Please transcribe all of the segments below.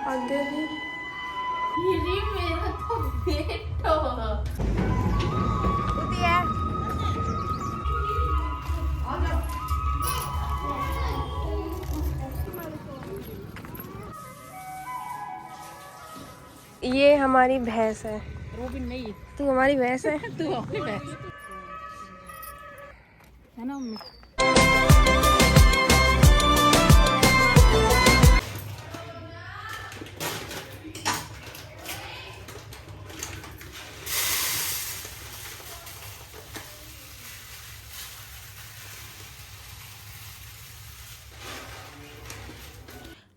आगे भी ये मेरा तो बेटो उदिया ये हमारी भैंस है। रोबिन नहीं, तू हमारी भैंस है। तू अपनी भैंस है ना मम्मी।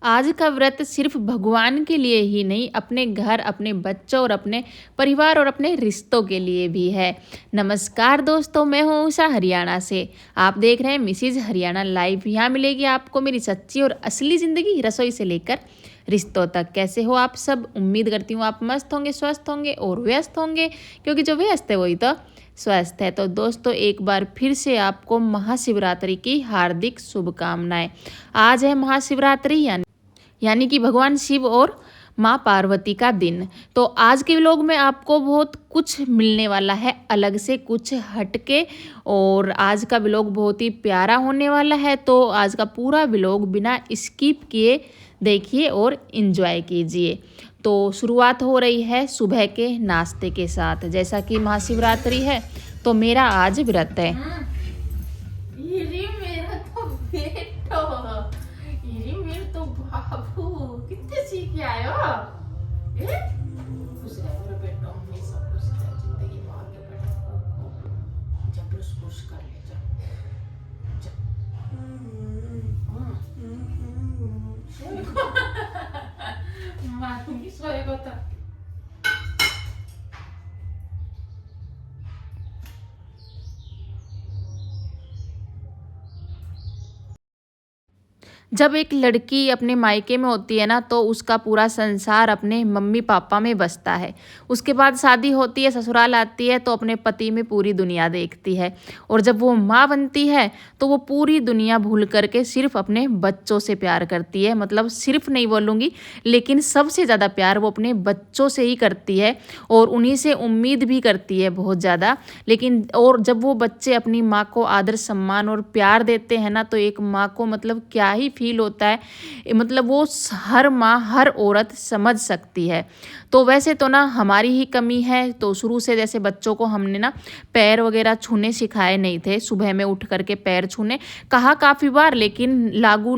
आज का व्रत सिर्फ भगवान के लिए ही नहीं, अपने घर, अपने बच्चों और अपने परिवार और अपने रिश्तों के लिए भी है। नमस्कार दोस्तों, मैं हूँ उषा हरियाणा से। आप देख रहे हैं मिसिज हरियाणा लाइव। यहाँ मिलेगी आपको मेरी सच्ची और असली ज़िंदगी, रसोई से लेकर रिश्तों तक। कैसे हो आप सब? उम्मीद करती हूँ आप मस्त होंगे, स्वस्थ होंगे और व्यस्त होंगे, क्योंकि जो व्यस्त है वही तो स्वस्थ है। तो दोस्तों, एक बार फिर से आपको महाशिवरात्रि की हार्दिक शुभकामनाएं। आज है महाशिवरात्रि, यानी कि भगवान शिव और माँ पार्वती का दिन। तो आज के व्लॉग में आपको बहुत कुछ मिलने वाला है, अलग से, कुछ हटके। और आज का व्लॉग बहुत ही प्यारा होने वाला है। तो आज का पूरा व्लॉग बिना स्किप किए देखिए और इन्जॉय कीजिए। तो शुरुआत हो रही है सुबह के नाश्ते के साथ। जैसा कि महाशिवरात्रि है तो मेरा आज व्रत है। ये मेरा तो बेटो, ये मेरे तो बाबू, कितने सीख के आए हो? खुश रहो मेरे बेटो, हमेशा खुश रहो, जिंदगी में आगे बढ़ो। जब खुश कर ले जा। मारूंगी सोएगा तो। जब एक लड़की अपने मायके में होती है ना, तो उसका पूरा संसार अपने मम्मी पापा में बसता है। उसके बाद शादी होती है, ससुराल आती है, तो अपने पति में पूरी दुनिया देखती है। और जब वो माँ बनती है तो वो पूरी दुनिया भूल करके सिर्फ अपने बच्चों से प्यार करती है। मतलब सिर्फ नहीं बोलूँगी, लेकिन सबसे ज़्यादा प्यार वो अपने बच्चों से ही करती है और उन्हीं से उम्मीद भी करती है बहुत ज़्यादा। लेकिन और जब वो बच्चे अपनी माँ को आदर सम्मान और प्यार देते हैं ना, तो एक माँ को मतलब क्या ही फील होता है, मतलब वो हर माँ, हर औरत समझ सकती है। तो वैसे तो ना हमारी ही कमी है। तो शुरू से जैसे बच्चों को हमने ना पैर वगैरह छूने सिखाए नहीं थे। सुबह में उठ करके पैर छूने कहा काफ़ी बार, लेकिन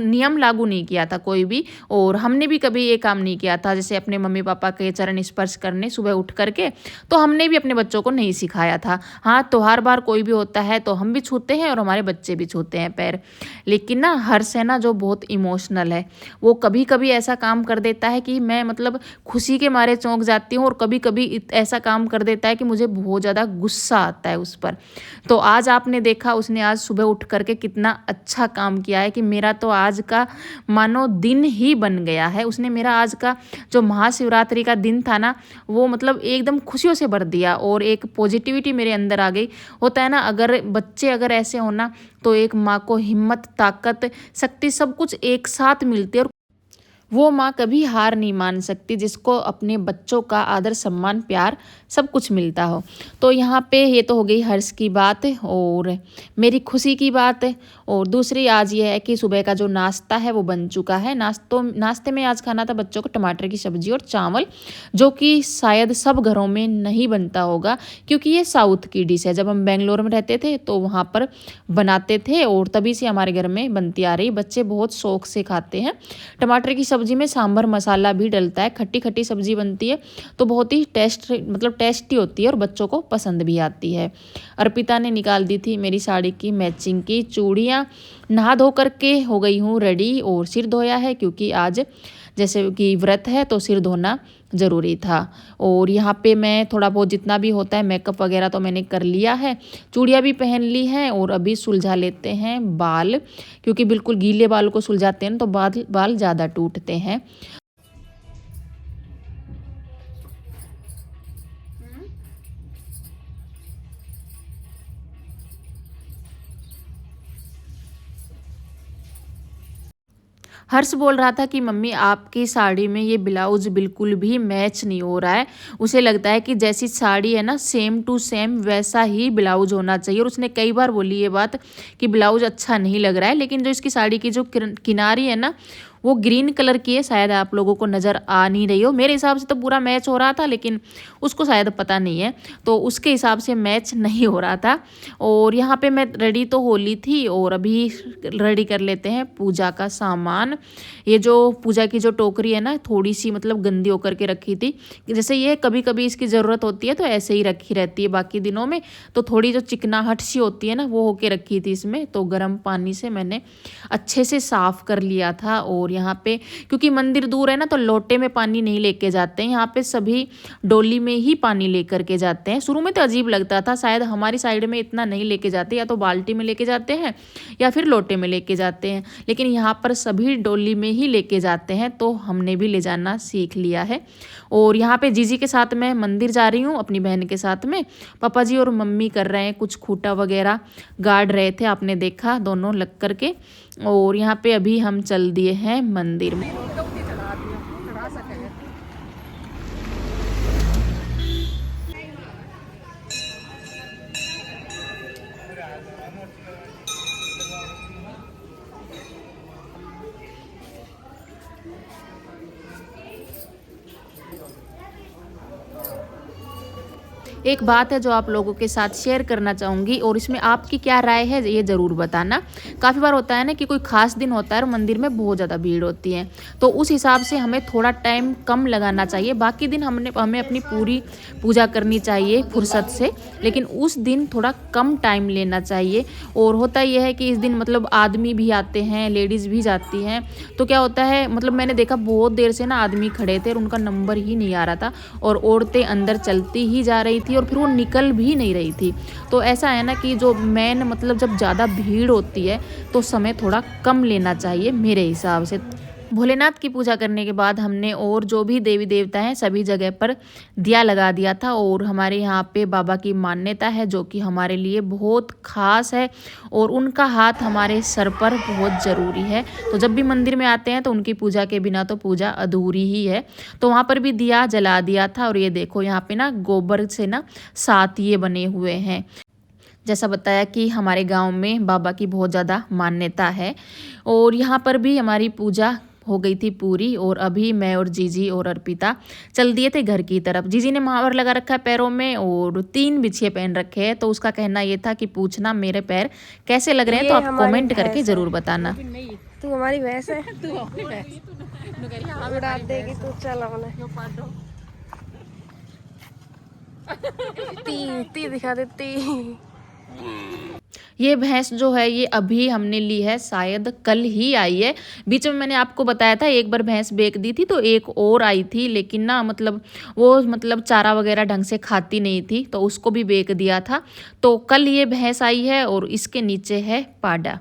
नियम लागू नहीं किया था कोई भी। और हमने भी कभी ये काम नहीं किया था, जैसे अपने मम्मी पापा के चरण स्पर्श करने सुबह उठ करके, तो हमने भी अपने बच्चों को नहीं सिखाया था। हाँ, तो हर बार कोई भी होता है तो हम भी छूते हैं और हमारे बच्चे भी छूते हैं पैर। लेकिन ना हर्ष है ना, जो बहुत इमोशनल है, वो कभी कभी ऐसा काम कर देता है कि मैं मतलब खुशी के मारे चौंक जाती हूँ, और कभी कभी ऐसा काम कर देता है कि मुझे बहुत ज़्यादा गुस्सा आता है उस पर। तो आज आपने देखा, उसने आज सुबह उठ करके कितना अच्छा काम किया है कि मेरा तो आज का मानो दिन ही बन गया है। उसने मेरा आज का जो महाशिवरात्रि का दिन था ना, वो मतलब एकदम खुशियों से भर दिया और एक पॉजिटिविटी मेरे अंदर आ गई। होता है ना, अगर बच्चे अगर ऐसे हो ना, तो एक माँ को हिम्मत, ताकत, शक्ति सब कुछ एक साथ मिलती है। और वो माँ कभी हार नहीं मान सकती जिसको अपने बच्चों का आदर सम्मान प्यार सब कुछ मिलता हो। तो यहाँ पे ये तो हो गई हर्ष की बात और मेरी खुशी की बात। और दूसरी आज ये है कि सुबह का जो नाश्ता है वो बन चुका है। नाश्ते में आज खाना था बच्चों को टमाटर की सब्जी और चावल, जो कि शायद सब घरों में नहीं बनता होगा, क्योंकि ये साउथ की डिश है। जब हम बेंगलोर में रहते थे तो वहाँ पर बनाते थे और तभी से हमारे घर में बनती आ रही। बच्चे बहुत शौक से खाते हैं। टमाटर की सब्जी में सांभर मसाला भी डलता है, खट्टी खट्टी सब्जी बनती है, तो बहुत ही टेस्टी होती है और बच्चों को पसंद भी आती है। अर्पिता ने निकाल दी थी मेरी साड़ी की मैचिंग की चूड़ियाँ। नहा धो करके हो गई हूँ रेडी और सिर धोया है, क्योंकि आज जैसे कि व्रत है तो सिर धोना ज़रूरी था। और यहाँ पे मैं थोड़ा बहुत जितना भी होता है मेकअप वगैरह तो मैंने कर लिया है, चूड़ियाँ भी पहन ली हैं और अभी सुलझा लेते हैं बाल, क्योंकि बिल्कुल गीले बाल को सुलझाते हैं तो बाल ज़्यादा टूटते हैं। हर्ष बोल रहा था कि मम्मी आपकी साड़ी में ये ब्लाउज बिल्कुल भी मैच नहीं हो रहा है। उसे लगता है कि जैसी साड़ी है ना सेम टू सेम वैसा ही ब्लाउज होना चाहिए। और उसने कई बार बोली ये बात कि ब्लाउज अच्छा नहीं लग रहा है। लेकिन जो इसकी साड़ी की जो किनारी है ना वो ग्रीन कलर की है, शायद आप लोगों को नज़र आ नहीं रही हो। मेरे हिसाब से तो पूरा मैच हो रहा था, लेकिन उसको शायद पता नहीं है, तो उसके हिसाब से मैच नहीं हो रहा था। और यहाँ पे मैं रेडी तो हो ली थी और अभी रेडी कर लेते हैं पूजा का सामान। ये जो पूजा की जो टोकरी है ना थोड़ी सी मतलब गंदी होकर के रखी थी। जैसे ये कभी कभी इसकी ज़रूरत होती है तो ऐसे ही रखी रहती है, बाकी दिनों में तो थोड़ी जो चिकनाहट सी होती है ना वो होके रखी थी इसमें। तो गर्म पानी से मैंने अच्छे से साफ़ कर लिया था। और यहाँ पे क्योंकि मंदिर दूर है ना तो लोटे में पानी नहीं लेके जाते हैं, यहाँ पे सभी डोली में ही पानी लेकर के जाते हैं। शुरू में तो अजीब लगता था, शायद हमारी साइड में इतना नहीं लेके जाते, या तो बाल्टी में लेके जाते हैं या फिर लोटे में लेके जाते हैं, लेकिन यहाँ पर सभी डोली में ही लेके जाते हैं, तो हमने भी ले जाना सीख लिया है। और यहाँ पे जीजी के साथ मैं मंदिर जा रही हूँ अपनी बहन के साथ में। पापा जी और मम्मी कर रहे हैं कुछ खूंटा वगैरह गाड़ रहे थे, आपने देखा दोनों लग करके। और यहाँ पे अभी हम चल दिए हैं मंदिर में। एक बात है जो आप लोगों के साथ शेयर करना चाहूँगी और इसमें आपकी क्या राय है ये ज़रूर बताना। काफ़ी बार होता है ना कि कोई ख़ास दिन होता है और मंदिर में बहुत ज़्यादा भीड़ होती है, तो उस हिसाब से हमें थोड़ा टाइम कम लगाना चाहिए। बाकी दिन हमें अपनी पूरी पूजा करनी चाहिए फुर्सत से, लेकिन उस दिन थोड़ा कम टाइम लेना चाहिए। और होता यह है कि इस दिन मतलब आदमी भी आते हैं, लेडीज़ भी जाती हैं, तो क्या होता है मतलब मैंने देखा बहुत देर से ना आदमी खड़े थे और उनका नंबर ही नहीं आ रहा था, और औरतें अंदर चलती ही जा रही थी और फिर वो निकल भी नहीं रही थी। तो ऐसा है ना कि जो मेन मतलब जब ज़्यादा भीड़ होती है तो समय थोड़ा कम लेना चाहिए मेरे हिसाब से। भोलेनाथ की पूजा करने के बाद हमने और जो भी देवी देवता हैं सभी जगह पर दिया लगा दिया था। और हमारे यहाँ पे बाबा की मान्यता है जो कि हमारे लिए बहुत ख़ास है, और उनका हाथ हमारे सर पर बहुत ज़रूरी है। तो जब भी मंदिर में आते हैं तो उनकी पूजा के बिना तो पूजा अधूरी ही है। तो वहाँ पर भी दिया जला दिया था। और ये देखो यहाँ पे ना गोबर से ना 7 ये बने हुए हैं। जैसा बताया कि हमारे गांव में बाबा की बहुत ज़्यादा मान्यता है। और यहाँ पर भी हमारी पूजा हो गई थी पूरी। और अभी मैं और जीजी और अर्पिता चल दिए थे घर की तरफ। जीजी ने महावर लगा रखा है पैरों में और 3 बिछिए पहन रखे हैं, तो उसका कहना ये था कि पूछना मेरे पैर कैसे लग रहे हैं, तो आप कमेंट करके ज़रूर बताना। तू हमारी भैंस है। उड़ा देगी तू, चल ती ती दिखा देती। ये भैंस जो है ये अभी हमने ली है, शायद कल ही आई है। बीच में मैंने आपको बताया था एक बार भैंस बेच दी थी, तो एक और आई थी, लेकिन ना मतलब वो मतलब चारा वगैरह ढंग से खाती नहीं थी तो उसको भी बेच दिया था। तो कल ये भैंस आई है और इसके नीचे है पाडा।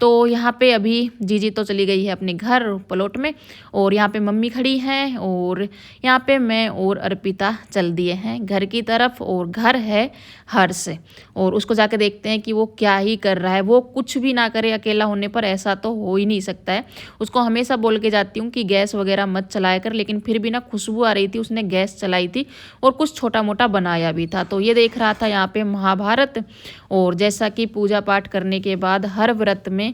तो यहाँ पे अभी जीजी तो चली गई है अपने घर प्लॉट में, और यहाँ पे मम्मी खड़ी हैं, और यहाँ पे मैं और अर्पिता चल दिए हैं घर की तरफ। और घर है हर्ष, और उसको जाके देखते हैं कि वो क्या ही कर रहा है। वो कुछ भी ना करे अकेला होने पर, ऐसा तो हो ही नहीं सकता है। उसको हमेशा बोल के जाती हूँ कि गैस वगैरह मत चलाया कर, लेकिन फिर भी ना खुशबू आ रही थी, उसने गैस चलाई थी और कुछ छोटा मोटा बनाया भी था। तो ये देख रहा था यहाँ पे महाभारत। और जैसा कि पूजा पाठ करने के बाद हर व्रत में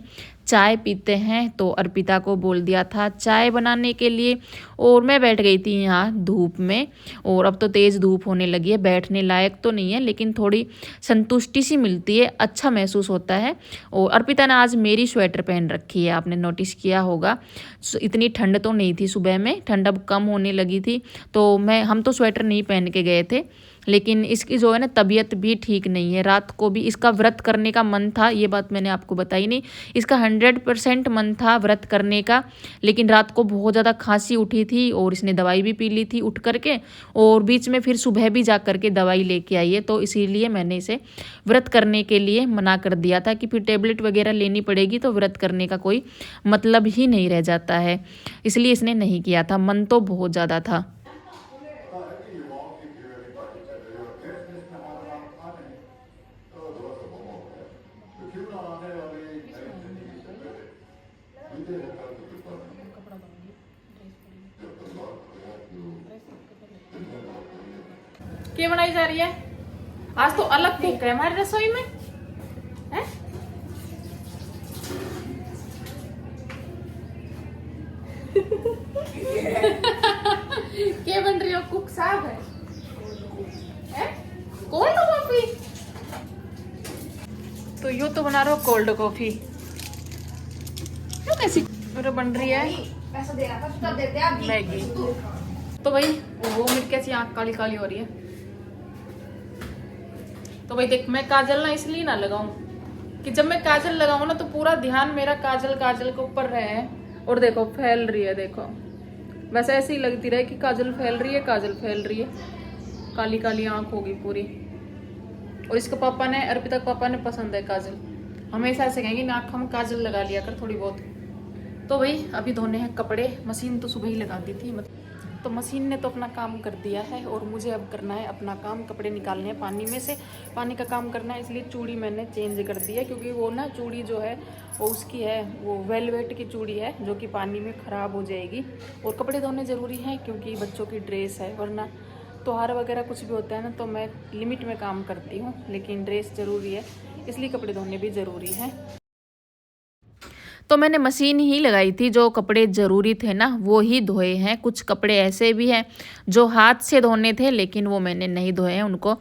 चाय पीते हैं, तो अर्पिता को बोल दिया था चाय बनाने के लिए। और मैं बैठ गई थी यहाँ धूप में, और अब तो तेज़ धूप होने लगी है, बैठने लायक तो नहीं है लेकिन थोड़ी संतुष्टि सी मिलती है, अच्छा महसूस होता है। और अर्पिता ने आज मेरी स्वेटर पहन रखी है, आपने नोटिस किया होगा। इतनी ठंड तो नहीं थी सुबह में, ठंड अब कम होने लगी थी, तो हम तो स्वेटर नहीं पहन के गए थे। लेकिन इसकी जो है ना तबीयत भी ठीक नहीं है। रात को भी इसका व्रत करने का मन था, ये बात मैंने आपको बताई नहीं। इसका 100% मन था व्रत करने का, लेकिन रात को बहुत ज़्यादा खांसी उठी थी और इसने दवाई भी पी ली थी उठ करके, और बीच में फिर सुबह भी जा करके दवाई लेके आई है। तो इसीलिए मैंने इसे व्रत करने के लिए मना कर दिया था कि फिर टेबलेट वगैरह लेनी पड़ेगी तो व्रत करने का कोई मतलब ही नहीं रह जाता है, इसलिए इसने नहीं किया था। मन तो बहुत ज़्यादा था। क्या बनाई जा रही है? आज तो अलग कुक है हमारी रसोई में है? क्या बन रही हो? कुक साहब है? Cold coffee? तो यो तो बना रहे हो कोल्ड कॉफी, क्यों कैसी बन रही है? पैसा देना था तब देते आप मैगी। तो भाई वो मेरी कैसी आँख काली काली हो रही है। तो भाई देख, मैं काजल ना इसलिए ना लगाऊं कि जब मैं काजल लगाऊं ना तो पूरा ध्यान मेरा काजल काजल के ऊपर रहे। और देखो फैल रही है, देखो वैसे ऐसे ही लगती रहे कि काजल फैल रही है, काजल फैल रही है, काली काली आँख होगी पूरी। और इसके पापा ने, अर्पिता के पापा ने पसंद है काजल, हमेशा ऐसे कहेंगे ना आँख में काजल लगा लिया कर थोड़ी बहुत। तो भाई अभी धोने हैं कपड़े, मशीन तो सुबह ही लगा दी थी तो मशीन ने तो अपना काम कर दिया है और मुझे अब करना है अपना काम। कपड़े निकालने हैं पानी में से, पानी का काम करना है, इसलिए चूड़ी मैंने चेंज कर दी है क्योंकि वो ना चूड़ी जो है वो उसकी है, वो वेलवेट की चूड़ी है जो कि पानी में ख़राब हो जाएगी। और कपड़े धोने ज़रूरी हैं क्योंकि बच्चों की ड्रेस है, वरना त्योहार वगैरह कुछ भी होता है ना तो मैं लिमिट में काम करती हूँ, लेकिन ड्रेस ज़रूरी है इसलिए कपड़े धोने भी ज़रूरी है। तो मैंने मशीन ही लगाई थी, जो कपड़े ज़रूरी थे ना वो ही धोए हैं। कुछ कपड़े ऐसे भी हैं जो हाथ से धोने थे लेकिन वो मैंने नहीं धोए हैं, उनको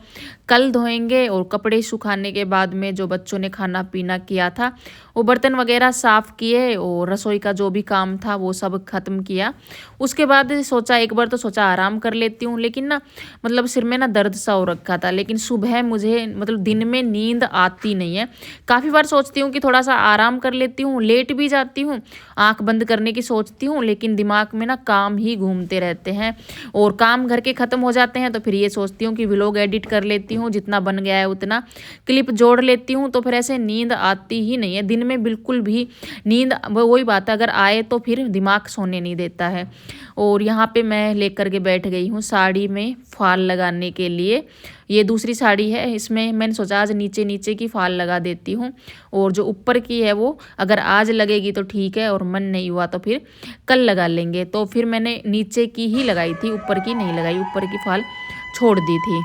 कल धोएंगे। और कपड़े सुखाने के बाद में जो बच्चों ने खाना पीना किया था वो बर्तन वगैरह साफ़ किए और रसोई का जो भी काम था वो सब ख़त्म किया। उसके बाद सोचा एक बार तो सोचा आराम कर लेती हूँ, लेकिन ना मतलब सिर में ना दर्द सा हो रखा था। लेकिन सुबह मुझे मतलब दिन में नींद आती नहीं है। काफ़ी बार सोचती हूँ कि थोड़ा सा आराम कर लेती हूँ, लेट भी जाती हूँ, आंख बंद करने की सोचती हूँ, लेकिन दिमाग में ना काम ही घूमते रहते हैं। और काम घर के ख़त्म हो जाते हैं तो फिर ये सोचती हूँ कि व्लॉग एडिट कर लेती हूँ, जितना बन गया है उतना क्लिप जोड़ लेती हूँ, तो फिर ऐसे नींद आती ही नहीं है। दिन में बिल्कुल भी नींद, वही बात है, अगर आए तो फिर दिमाग सोने नहीं देता है। और यहाँ पे मैं लेकर के बैठ गई हूँ साड़ी में फाल लगाने के लिए। ये दूसरी साड़ी है, इसमें मैंने सोचा आज नीचे नीचे की फाल लगा देती हूँ और जो ऊपर की है वो अगर आज लगेगी तो ठीक है और मन नहीं हुआ तो फिर कल लगा लेंगे। तो फिर मैंने नीचे की ही लगाई थी, ऊपर की नहीं लगाई, ऊपर की फाल छोड़ दी थी।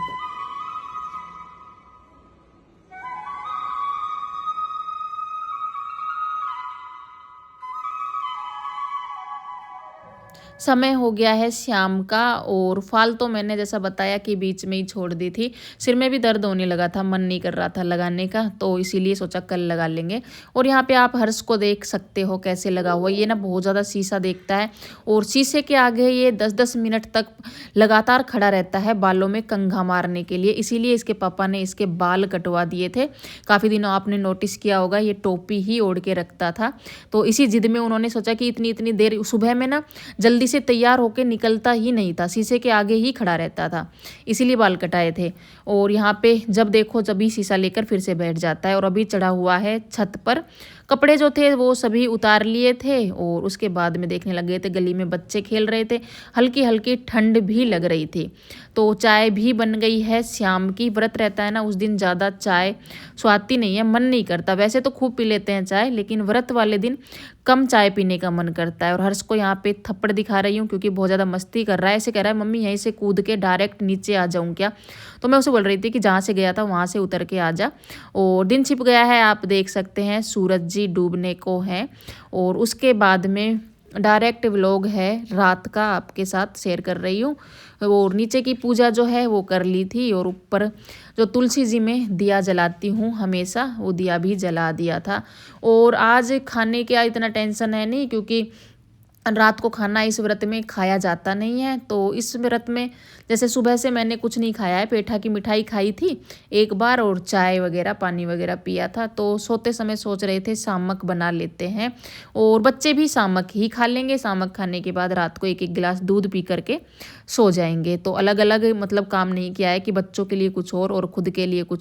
समय हो गया है शाम का और फाल तो मैंने जैसा बताया कि बीच में ही छोड़ दी थी। सिर में भी दर्द होने लगा था, मन नहीं कर रहा था लगाने का, तो इसीलिए सोचा कल लगा लेंगे। और यहाँ पे आप हर्ष को देख सकते हो कैसे लगा हुआ, ये ना बहुत ज़्यादा शीशा देखता है और शीशे के आगे ये 10-10 मिनट तक लगातार खड़ा रहता है बालों में कंघा मारने के लिए। इसीलिए इसके पापा ने इसके बाल कटवा दिए थे। काफ़ी दिनों आपने नोटिस किया होगा ये टोपी ही ओढ़ के रखता था, तो इसी जिद में उन्होंने सोचा कि इतनी इतनी देर सुबह में ना जल्दी से तैयार होके निकलता ही नहीं था, शीशे के आगे ही खड़ा रहता था, इसीलिए बाल कटाए थे। और यहाँ पे जब देखो जब शीशा लेकर फिर से बैठ जाता है। और अभी चढ़ा हुआ है छत पर, कपड़े जो थे वो सभी उतार लिए थे और उसके बाद में देखने लगे थे गली में बच्चे खेल रहे थे, हल्की हल्की ठंड भी लग रही थी। तो चाय भी बन गई है, शाम की व्रत रहता है ना उस दिन ज़्यादा चाय स्वादती नहीं है, मन नहीं करता। वैसे तो खूब पी लेते हैं चाय, लेकिन व्रत वाले दिन कम चाय पीने का मन करता है। और हर्ष को यहाँ पे थप्पड़ दिखा रही हूँ क्योंकि बहुत ज़्यादा मस्ती कर रहा है। ऐसे कह रहा है मम्मी यहीं से कूद के डायरेक्ट नीचे आ जाऊँ क्या? तो मैं उसे बोल रही थी कि जहाँ से गया था वहाँ से उतर के आ जा। और दिन छिप गया है, आप देख सकते हैं सूरज जी डूबने को है। और उसके बाद में डायरेक्ट व्लॉग है रात का आपके साथ शेयर कर रही हूँ। और नीचे की पूजा जो है वो कर ली थी और ऊपर जो तुलसी जी में दिया जलाती हूँ हमेशा, वो दिया भी जला दिया था। और आज खाने का इतना टेंशन है नहीं क्योंकि रात को खाना इस व्रत में खाया जाता नहीं है। तो इस व्रत में जैसे सुबह से मैंने कुछ नहीं खाया है, पेठा की मिठाई खाई थी एक बार और चाय वगैरह पानी वगैरह पिया था। तो सोते समय सोच रहे थे सामक बना लेते हैं और बच्चे भी सामक ही खा लेंगे। सामक खाने के बाद रात को एक एक गिलास दूध पी करके सो जाएंगे। तो अलग अलग मतलब काम नहीं किया है कि बच्चों के लिए कुछ और खुद के लिए कुछ